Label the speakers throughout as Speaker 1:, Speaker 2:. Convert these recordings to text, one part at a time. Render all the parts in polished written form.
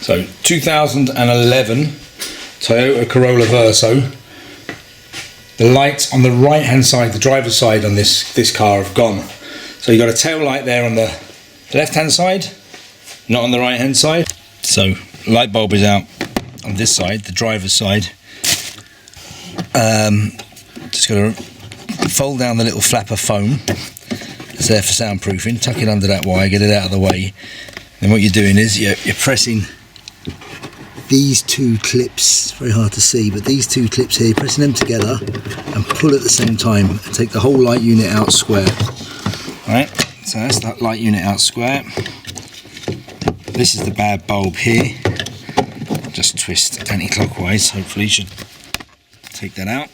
Speaker 1: So 2011 Toyota Corolla Verso. The lights on the right hand side, the driver's side on this car have gone. So you've got a tail light there on the left hand side, not on the right hand side. So light bulb is out on this side, the driver's side. Just got to fold down the little flap of foam. It's there for soundproofing. Tuck it under that wire, get it out of the way. Then what you're doing is you're pressing these two clips. It's very hard to see, but these two clips here, pressing them together and pull at the same time and take the whole light unit out square. Right, so that's that light unit out square. This is the bad bulb here. Just twist anti-clockwise, hopefully you should take that out.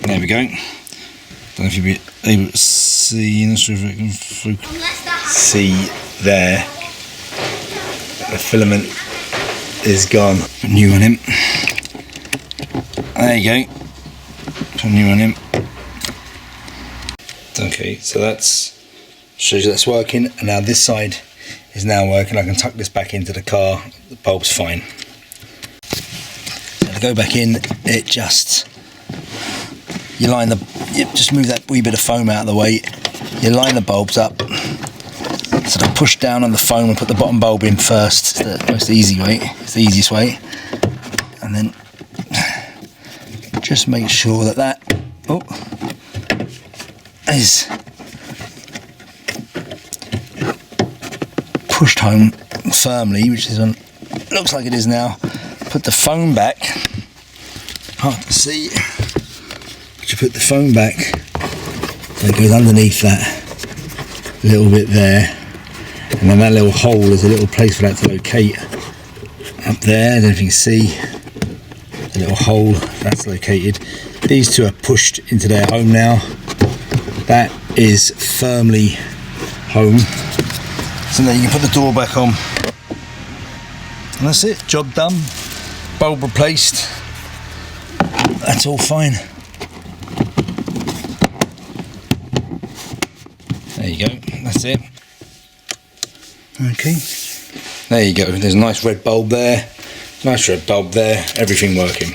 Speaker 1: There we go. Don't know if you'll be able to see, not sure if it can see there. The filament is gone. Put a new one in. There you go. Put a new one in. Okay, so that's shows you that's working, and now this side is now working. I can tuck this back into the car. The bulb's fine. So to go back in, it just you just move that wee bit of foam out of the way. You line the bulbs up. Sort of push down on the foam and put the bottom bulb in first. It's the most easy way. It's the easiest way. And then just make sure that is pushed home firmly, which is looks like it is now. Put the foam back. Hard to see. But you put the foam back, so it goes underneath that little bit there, and then that little hole is a little place for that to locate up there. I don't know if you can see the little hole that's located. These two are pushed into their home now. That is firmly home. So now you can put the door back on. And that's it, job done. Bulb replaced. That's all fine. There you go, that's it. Okay, there you go. There's a nice red bulb there, nice red bulb there, everything working.